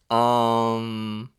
I'm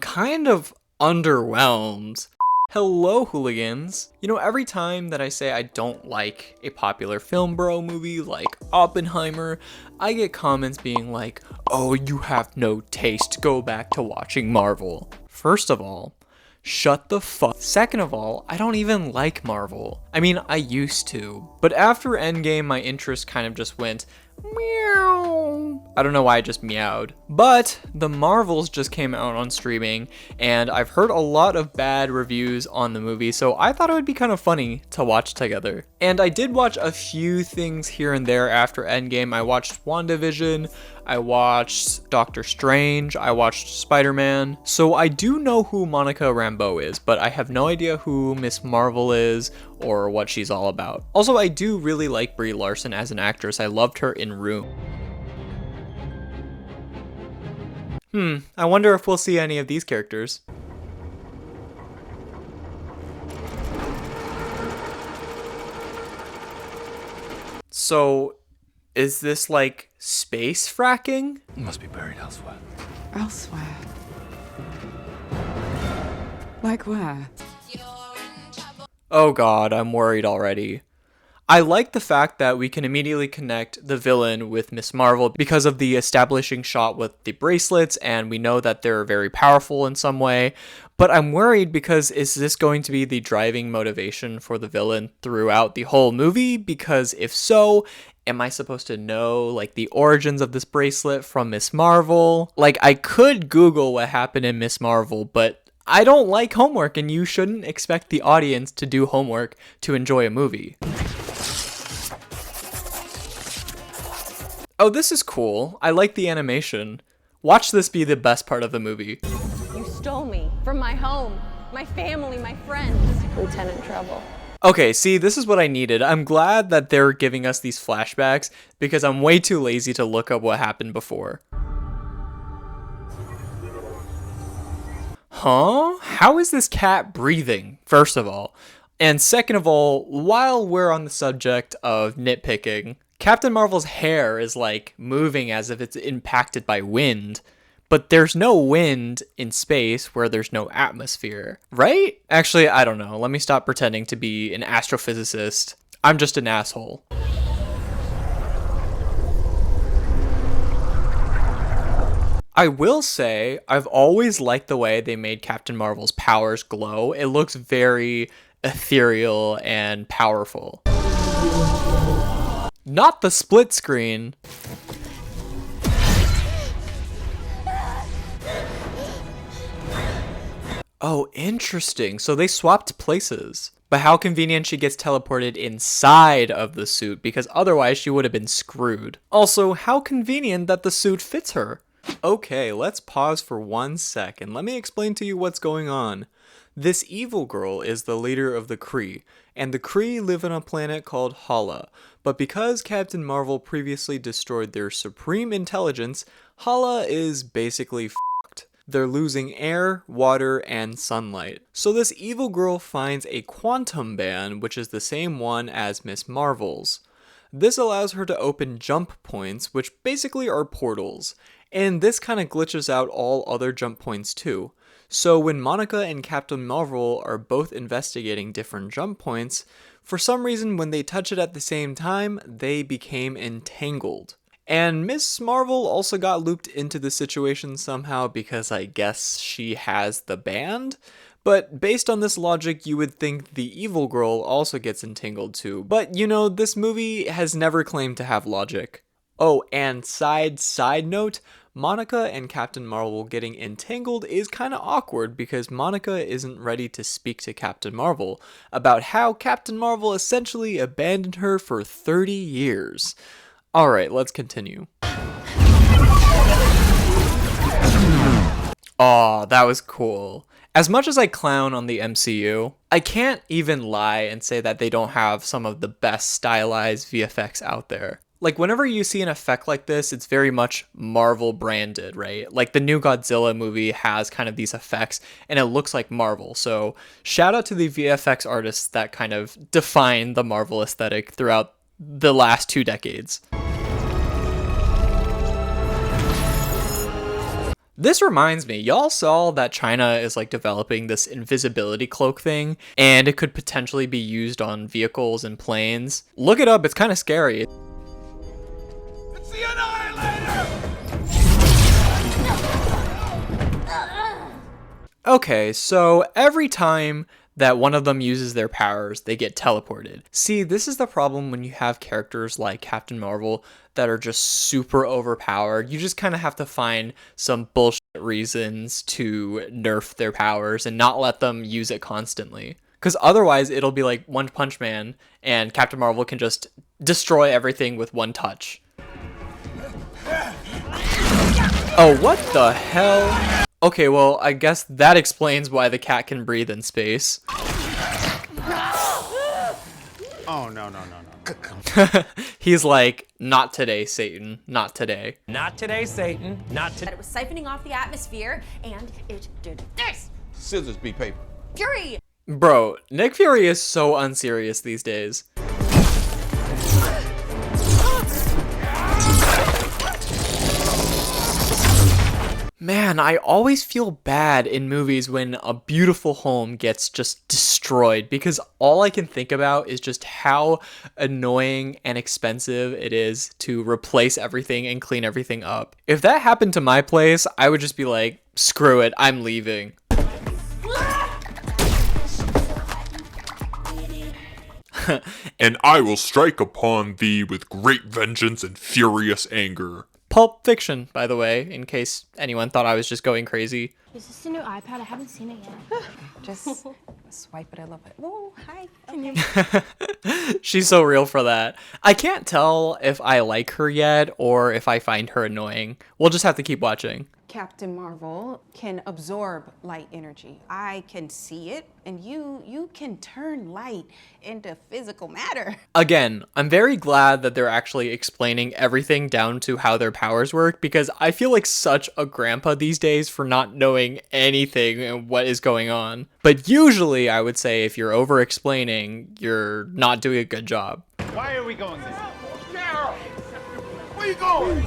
kind of underwhelmed. Hello, hooligans. You know, every time that I say I don't like a popular film bro movie like Oppenheimer, I get comments being like, oh, you have no taste, go back to watching Marvel. First of all, shut the fuck. Second of all, I don't even like Marvel. I mean, I used to, but after Endgame, my interest kind of just went meow. I don't know why I just meowed. But the Marvels just came out on streaming, and I've heard a lot of bad reviews on the movie, so I thought it would be kind of funny to watch together. And I did watch a few things here and there after Endgame. I watched WandaVision, I watched Doctor Strange, I watched Spider-Man. So I do know who Monica Rambeau is, but I have no idea who Miss Marvel is or what she's all about. Also, I do really like Brie Larson as an actress. I loved her in Room. I wonder if we'll see any of these characters. So, is this like space fracking? Must be buried elsewhere. Elsewhere? Like where? Oh god, I'm worried already. I like the fact that we can immediately connect the villain with Miss Marvel because of the establishing shot with the bracelets, and we know that they're very powerful in some way. But I'm worried because is this going to be the driving motivation for the villain throughout the whole movie? Because if so, am I supposed to know like the origins of this bracelet from Miss Marvel? Like, I could Google what happened in Miss Marvel, but I don't like homework, and you shouldn't expect the audience to do homework to enjoy a movie. Oh, this is cool. I like the animation. Watch this be the best part of the movie. You stole me from my home, my family, my friends. Lieutenant Trouble. Okay, see, this is what I needed. I'm glad that they're giving us these flashbacks because I'm way too lazy to look up what happened before. Huh? How is this cat breathing, first of all? And second of all, while we're on the subject of nitpicking, Captain Marvel's hair is like moving as if it's impacted by wind, but there's no wind in space where there's no atmosphere, right? Actually, I don't know. Let me stop pretending to be an astrophysicist. I'm just an asshole. I will say, I've always liked the way they made Captain Marvel's powers glow. It looks very ethereal and powerful. Not the split screen. Oh, interesting. So they swapped places. But how convenient she gets teleported inside of the suit, because otherwise she would have been screwed. Also, how convenient that the suit fits her. Okay, let's pause for 1 second. Let me explain to you what's going on. This evil girl is the leader of the Kree, and the Kree live on a planet called Hala. But because Captain Marvel previously destroyed their supreme intelligence, Hala is basically f***ed. They're losing air, water, and sunlight. So this evil girl finds a quantum band, which is the same one as Miss Marvel's. This allows her to open jump points, which basically are portals. And this kind of glitches out all other jump points too. So when Monica and Captain Marvel are both investigating different jump points, for some reason when they touch it at the same time, they became entangled. And Miss Marvel also got looped into the situation somehow because I guess she has the band? But based on this logic, you would think the evil girl also gets entangled too. But you know, this movie has never claimed to have logic. Oh, and side note, Monica and Captain Marvel getting entangled is kind of awkward because Monica isn't ready to speak to Captain Marvel about how Captain Marvel essentially abandoned her for 30 years. Alright, let's continue. Aw, that was cool. As much as I clown on the MCU, I can't even lie and say that they don't have some of the best stylized VFX out there. Like, whenever you see an effect like this, it's very much Marvel branded, right? Like, the new Godzilla movie has kind of these effects, and it looks like Marvel. So, shout out to the VFX artists that kind of define the Marvel aesthetic throughout the last 2 decades. This reminds me, y'all saw that China is like developing this invisibility cloak thing, and it could potentially be used on vehicles and planes. Look it up, it's kind of scary. It's the Annihilator! Okay, so every time that one of them uses their powers, they get teleported. See, this is the problem when you have characters like Captain Marvel that are just super overpowered. You just kind of have to find some bullshit reasons to nerf their powers and not let them use it constantly. Because otherwise, it'll be like One Punch Man, and Captain Marvel can just destroy everything with one touch. Oh, what the hell? Okay, well, I guess that explains why the cat can breathe in space. Oh, no. He's like, not today, Satan, not today. Not today, Satan. Not today. It was siphoning off the atmosphere, and it did this. Scissors be paper. Fury! Bro, Nick Fury is so unserious these days. Man, I always feel bad in movies when a beautiful home gets just destroyed because all I can think about is just how annoying and expensive it is to replace everything and clean everything up. If that happened to my place, I would just be like, screw it, I'm leaving. And I will strike upon thee with great vengeance and furious anger. Pulp Fiction, by the way, in case anyone thought I was just going crazy. Is this a new iPad? I haven't seen it yet. Just swipe it a little bit. Whoa, hi. Okay. She's so real for that. I can't tell if I like her yet or if I find her annoying. We'll just have to keep watching. Captain Marvel can absorb light energy. I can see it, and you can turn light into physical matter. Again, I'm very glad that they're actually explaining everything down to how their powers work because I feel like such a grandpa these days for not knowing anything and what is going on. But usually I would say if you're over explaining, you're not doing a good job. Why are we going there? Carol! Where you going?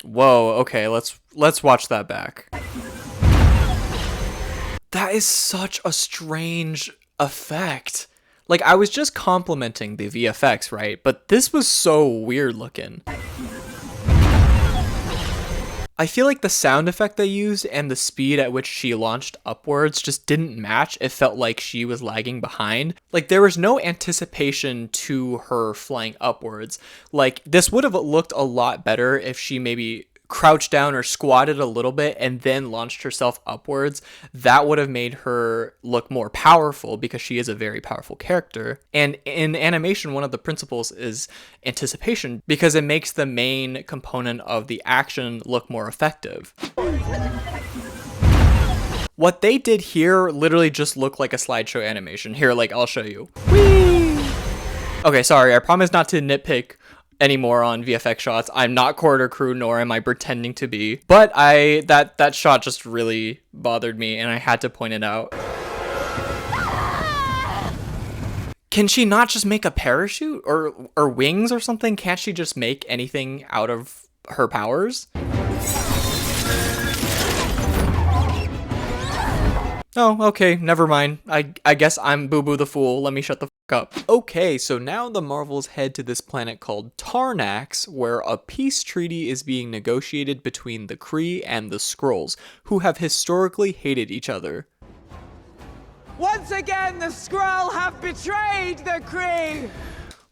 Whoa, okay, let's watch that back. That is such a strange effect. Like, I was just complimenting the VFX, right? But this was so weird looking. I feel like the sound effect they used and the speed at which she launched upwards just didn't match. It felt like she was lagging behind. Like, there was no anticipation to her flying upwards. Like, this would have looked a lot better if she maybe crouched down or squatted a little bit and then launched herself upwards. That would have made her look more powerful because she is a very powerful character. And in animation, one of the principles is anticipation because it makes the main component of the action look more effective. What they did here literally just looked like a slideshow animation. Here, like, I'll show you. Whee! Okay, sorry, I promise not to nitpick anymore on VFX shots. I'm not Quarter Crew, nor am I pretending to be. But that shot just really bothered me, and I had to point it out. Can she not just make a parachute or wings or something? Can't she just make anything out of her powers? Oh, okay, never mind. I guess I'm Boo Boo the Fool. Let me shut the fuck up. Okay, so now the Marvels head to this planet called Tarnax, where a peace treaty is being negotiated between the Kree and the Skrulls, who have historically hated each other. Once again, the Skrull have betrayed the Kree!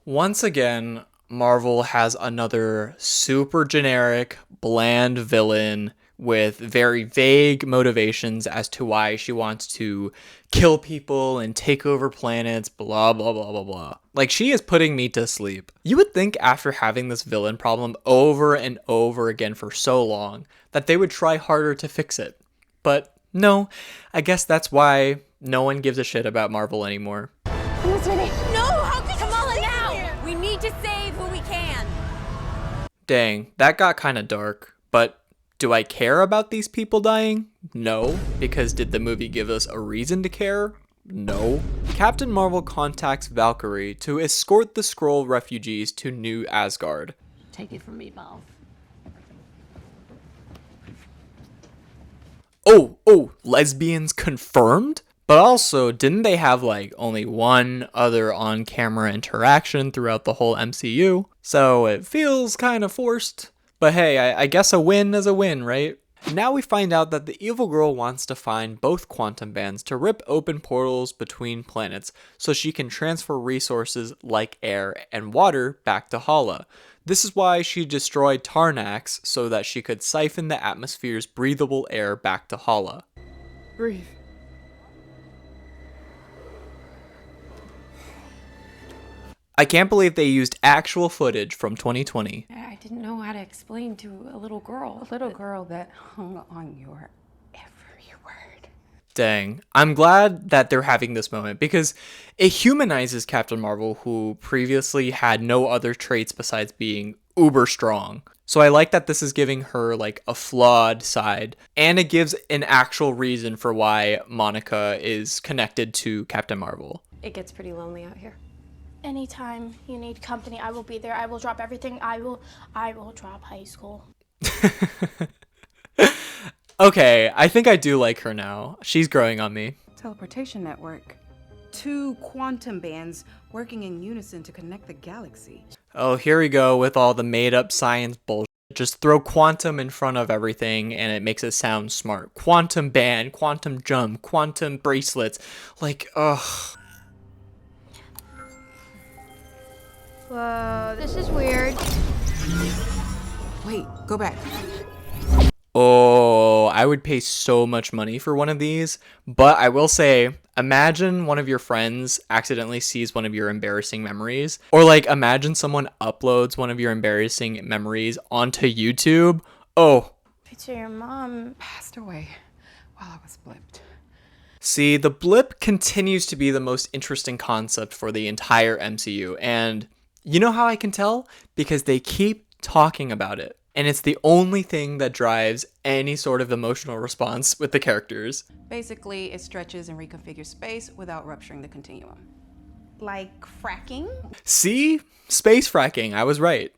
Once again, Marvel has another super generic, bland villain with very vague motivations as to why she wants to kill people and take over planets, blah, blah, blah, blah, blah. Like, she is putting me to sleep. You would think after having this villain problem over and over again for so long that they would try harder to fix it. But no, I guess that's why no one gives a shit about Marvel anymore. No, how could Kamala now? We need to save who we can. Dang, that got kind of dark, but do I care about these people dying? No. Because did the movie give us a reason to care? No. Captain Marvel contacts Valkyrie to escort the Skrull refugees to New Asgard. Take it from me, Val. Oh, lesbians confirmed? But also, didn't they have like only one other on-camera interaction throughout the whole MCU? So it feels kind of forced. But hey, I guess a win is a win, right? Now we find out that the evil girl wants to find both quantum bands to rip open portals between planets so she can transfer resources like air and water back to Hala. This is why she destroyed Tarnax so that she could siphon the atmosphere's breathable air back to Hala. Breathe. I can't believe they used actual footage from 2020. I didn't know how to explain to a little girl. A little girl that hung on your every word. Dang. I'm glad that they're having this moment because it humanizes Captain Marvel, who previously had no other traits besides being uber strong. So I like that this is giving her like a flawed side, and it gives an actual reason for why Monica is connected to Captain Marvel. It gets pretty lonely out here. Anytime you need company, I will be there. I will drop everything. I will drop high school. Okay, I think I do like her now. She's growing on me. Teleportation network. 2 quantum bands working in unison to connect the galaxy. Oh, here we go with all the made-up science bullshit. Just throw quantum in front of everything and it makes it sound smart. Quantum band, quantum jump, quantum bracelets. Like, ugh. Whoa, this is weird. Wait, go back. Oh, I would pay so much money for one of these. But I will say, imagine one of your friends accidentally sees one of your embarrassing memories. Or like, imagine someone uploads one of your embarrassing memories onto YouTube. Oh. Picture your mom Passed away while I was blipped. See, the blip continues to be the most interesting concept for the entire MCU. And you know how I can tell? Because they keep talking about it. And it's the only thing that drives any sort of emotional response with the characters. Basically, it stretches and reconfigures space without rupturing the continuum. Like fracking? See? Space fracking. I was right.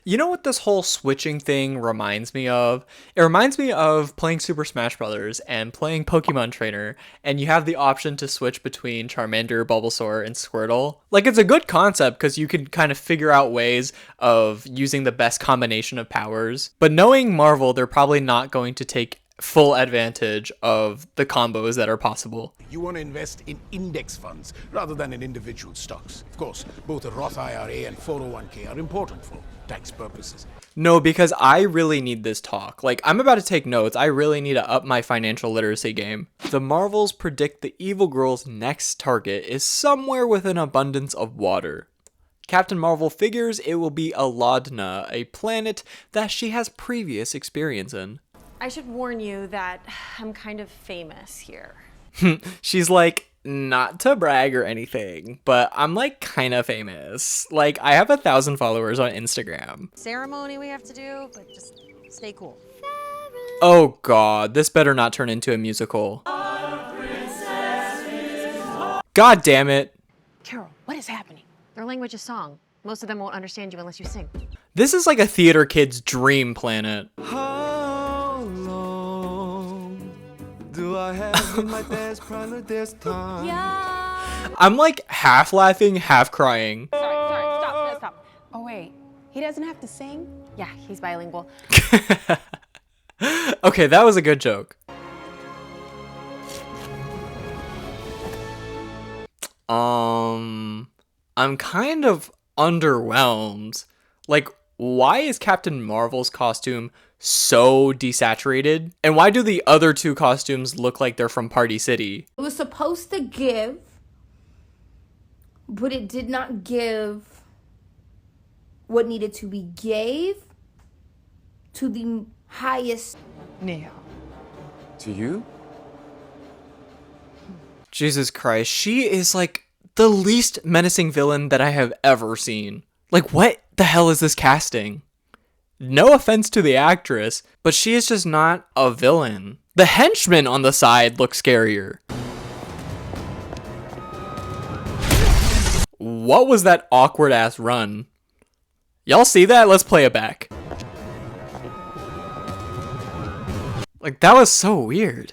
You know what this whole switching thing reminds me of? It reminds me of playing Super Smash Bros. And playing Pokemon Trainer, and you have the option to switch between Charmander, Bulbasaur, and Squirtle. Like, it's a good concept because you can kind of figure out ways of using the best combination of powers. But knowing Marvel, they're probably not going to take full advantage of the combos that are possible. You want to invest in index funds rather than in individual stocks. Of course, both a Roth IRA and 401k are important for tax purposes. No, because I really need this talk. Like, I'm about to take notes. I really need to up my financial literacy game. The Marvels predict the evil girl's next target is somewhere with an abundance of water. Captain Marvel figures it will be Aladna, a planet that she has previous experience in. I should warn you that I'm kind of famous here. She's like, not to brag or anything, but I'm like kind of famous. Like, I have 1,000 followers on Instagram. Ceremony we have to do, but just stay cool. Oh god, this better not turn into a musical. God damn it. Carol, what is happening? Their language is song. Most of them won't understand you unless you sing. This is like a theater kid's dream planet. How long do I have in my dance parlor this time? Yeah. I'm like half laughing, half crying. Sorry, stop. Oh wait, he doesn't have to sing? Yeah, he's bilingual. Okay, that was a good joke. I'm kind of underwhelmed. Like, why is Captain Marvel's costume so desaturated? And why do the other 2 costumes look like they're from Party City? It was supposed to give, but it did not give what needed to be gave to the highest. Neo. To you? Jesus Christ, she is like the least menacing villain that I have ever seen. Like, what the hell is this casting? No offense to the actress, but she is just not a villain. The henchman on the side looks scarier. What was that awkward ass run? Y'all see that? Let's play it back. Like, that was so weird.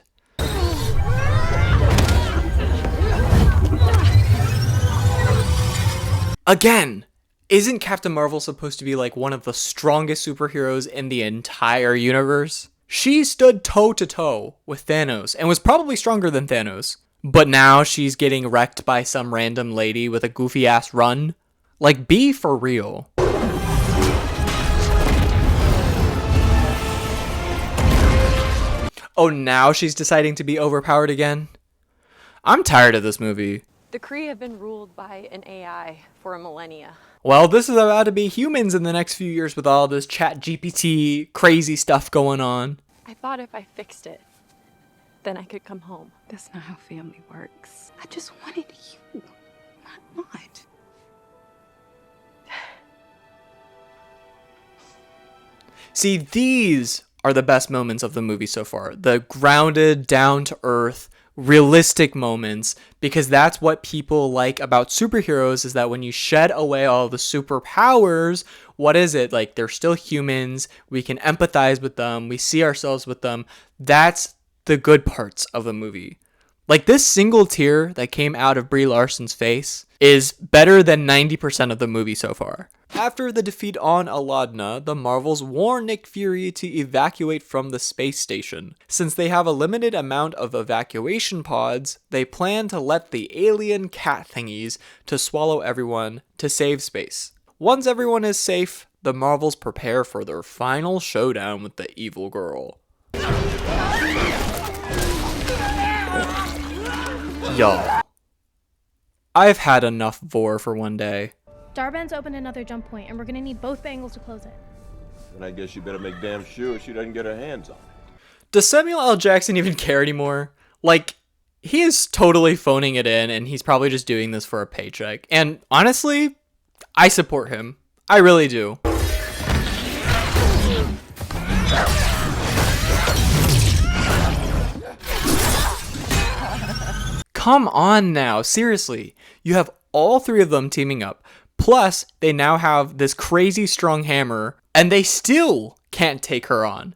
Again, isn't Captain Marvel supposed to be like one of the strongest superheroes in the entire universe? She stood toe to toe with Thanos and was probably stronger than Thanos. But now she's getting wrecked by some random lady with a goofy ass run. Like, be for real. Oh, now she's deciding to be overpowered again? I'm tired of this movie. The Kree have been ruled by an AI for a millennia. Well, this is about to be humans in the next few years with all this chat GPT crazy stuff going on. I thought if I fixed it, then I could come home. That's not how family works. I just wanted you, not. See, these are the best moments of the movie so far. The grounded, down-to-earth, realistic moments, because that's what people like about superheroes, is that when you shed away all the superpowers, what is it? Like, they're still humans, we can empathize with them, we see ourselves with them. That's the good parts of the movie. Like, this single tear that came out of Brie Larson's face is better than 90% of the movie so far. After the defeat on Aladna, the Marvels warn Nick Fury to evacuate from the space station. Since they have a limited amount of evacuation pods, they plan to let the alien cat thingies to swallow everyone to save space. Once everyone is safe, the Marvels prepare for their final showdown with the evil girl. Y'all, I've had enough vor for one day. Darben's opened another jump point, and we're gonna need both bangles to close it. Then I guess you better make damn sure she doesn't get her hands on it. Does Samuel L. Jackson even care anymore? Like, he is totally phoning it in, and he's probably just doing this for a paycheck. And honestly, I support him. I really do. Come on now, seriously. You have all three of them teaming up. Plus, they now have this crazy strong hammer, and they still can't take her on.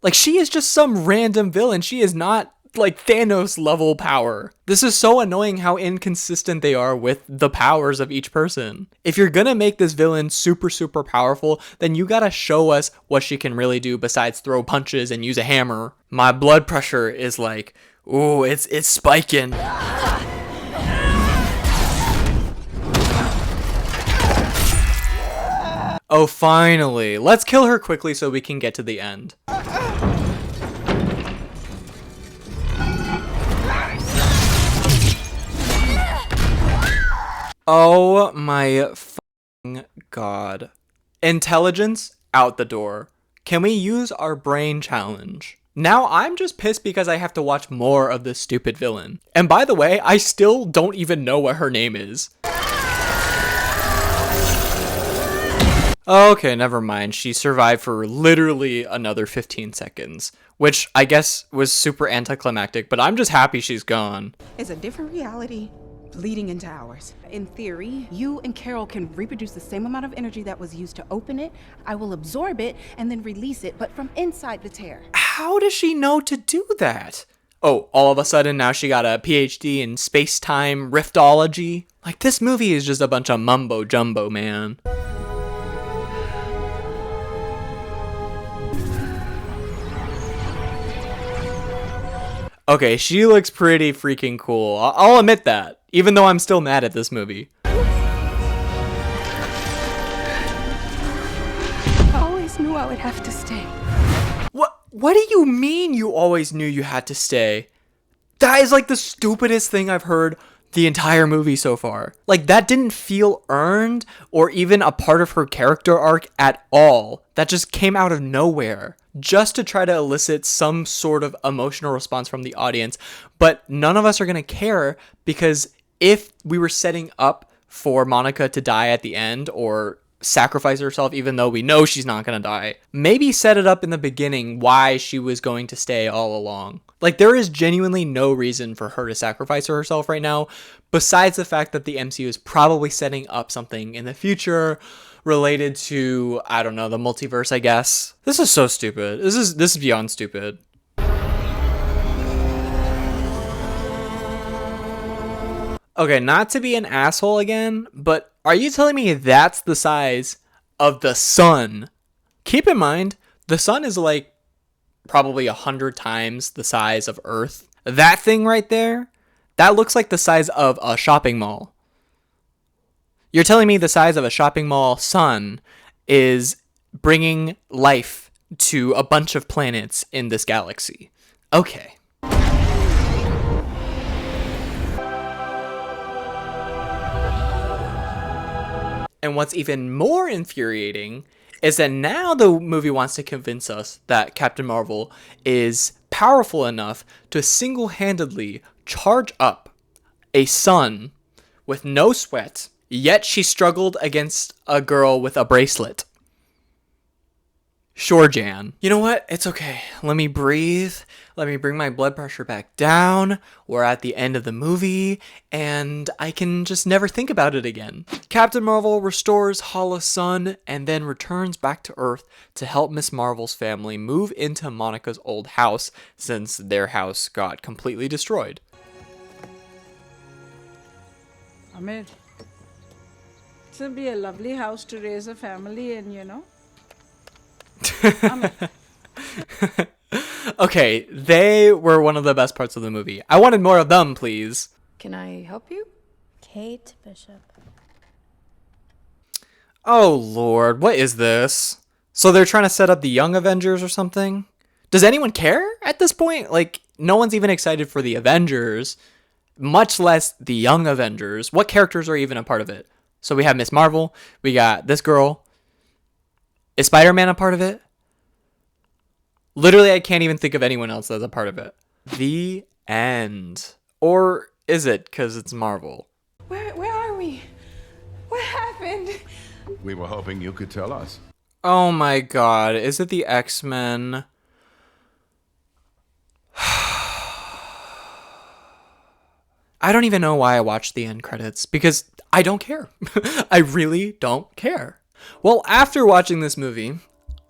Like, she is just some random villain. She is not, like, Thanos level power. This is so annoying how inconsistent they are with the powers of each person. If you're gonna make this villain super, super powerful, then you gotta show us what she can really do besides throw punches and use a hammer. My blood pressure is like, ooh, it's spiking. Oh, finally. Let's kill her quickly so we can get to the end. Oh my f***ing god. Intelligence out the door. Can we use our brain challenge? Now I'm just pissed because I have to watch more of this stupid villain. And by the way, I still don't even know what her name is. Okay, never mind. She survived for literally another 15 seconds, which I guess was super anticlimactic, but I'm just happy she's gone. It's a different reality bleeding into ours. In theory, you and Carol can reproduce the same amount of energy that was used to open it. I will absorb it and then release it, but from inside the tear. How does she know to do that? Oh, all of a sudden now she got a PhD in space-time riftology? Like, this movie is just a bunch of mumbo jumbo, man. Okay, she looks pretty freaking cool. I'll admit that, even though I'm still mad at this movie. I always knew I would have to stay. What do you mean you always knew you had to stay? That is like the stupidest thing I've heard the entire movie so far. Like, that didn't feel earned or even a part of her character arc at all. That just came out of nowhere, just to try to elicit some sort of emotional response from the audience. But none of us are going to care, because if we were setting up for Monica to die at the end or sacrifice herself, even though we know she's not going to die, maybe set it up in the beginning why she was going to stay all along. Like, there is genuinely no reason for her to sacrifice herself right now, besides the fact that the MCU is probably setting up something in the future related to, I don't know, the multiverse, I guess. This is so stupid. This is beyond stupid. Okay, not to be an asshole again, but are you telling me that's the size of the sun? Keep in mind, the sun is like probably 100 times the size of Earth. That thing right there, that looks like the size of a shopping mall. You're telling me the size of a shopping mall sun is bringing life to a bunch of planets in this galaxy. Okay. And what's even more infuriating is that now the movie wants to convince us that Captain Marvel is powerful enough to single-handedly charge up a sun with no sweat, yet she struggled against a girl with a bracelet. Sure, Jan. You know what? It's okay. Let me breathe. Let me bring my blood pressure back down. We're at the end of the movie, and I can just never think about it again. Captain Marvel restores Hala's son and then returns back to Earth to help Miss Marvel's family move into Monica's old house since their house got completely destroyed. Amir, it's gonna be a lovely house to raise a family in, you know? Okay, they were one of the best parts of the movie. I wanted more of them, please. Can I help you? Kate Bishop. Oh lord, what is this? So they're trying to set up the Young Avengers or something? Does anyone care at this point? Like, no one's even excited for the Avengers, much less the Young Avengers. What characters are even a part of it? So we have Miss Marvel, we got this girl. Is Spider-Man a part of it? Literally, I can't even think of anyone else that's a part of it. The end. Or is it, because it's Marvel? Where are we? What happened? We were hoping you could tell us. Oh my god, is it the X-Men? I don't even know why I watched the end credits, because I don't care. I really don't care. Well, after watching this movie,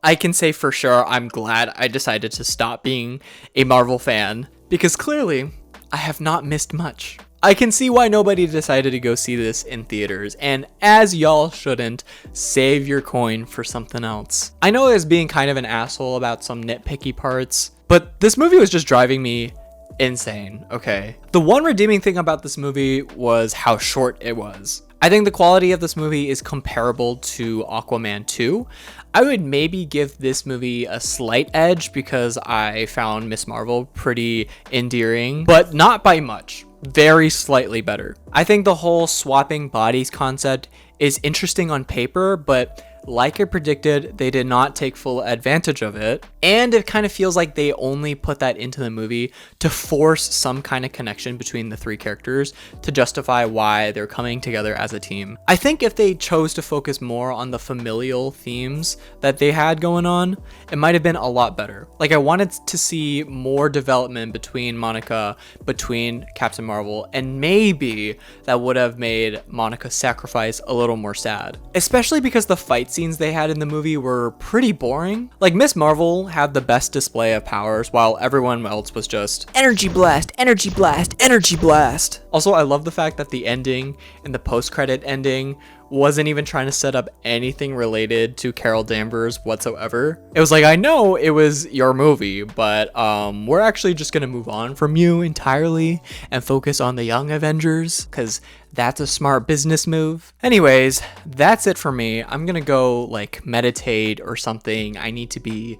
I can say for sure I'm glad I decided to stop being a Marvel fan, because clearly I have not missed much. I can see why nobody decided to go see this in theaters, and as y'all shouldn't, save your coin for something else. I know I was being kind of an asshole about some nitpicky parts, but this movie was just driving me insane, okay? The one redeeming thing about this movie was how short it was. I think the quality of this movie is comparable to Aquaman 2. I would maybe give this movie a slight edge because I found Miss Marvel pretty endearing, but not by much. Very slightly better. I think the whole swapping bodies concept is interesting on paper, but like I predicted, they did not take full advantage of it. And it kind of feels like they only put that into the movie to force some kind of connection between the three characters to justify why they're coming together as a team. I think if they chose to focus more on the familial themes that they had going on, it might have been a lot better. Like, I wanted to see more development between Monica, between Captain Marvel, and maybe that would have made Monica's sacrifice a little more sad. Especially because the fight scenes they had in the movie were pretty boring. Like, Miss Marvel had the best display of powers while everyone else was just energy blast, energy blast, energy blast. Also, I love the fact that the ending and the post-credit ending wasn't even trying to set up anything related to Carol Danvers whatsoever. It was like, I know it was your movie, but we're actually just gonna move on from you entirely and focus on the Young Avengers, because that's a smart business move. Anyways, that's it for me. I'm gonna go like meditate or something. I need to be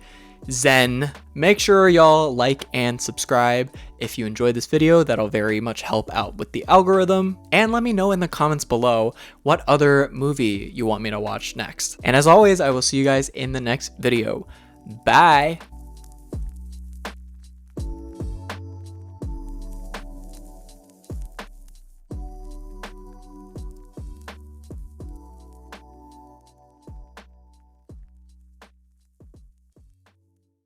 zen. Make sure y'all like and subscribe if you enjoyed this video. That'll very much help out with the algorithm. And let me know in the comments below what other movie you want me to watch next. And as always, I will see you guys in the next video. Bye.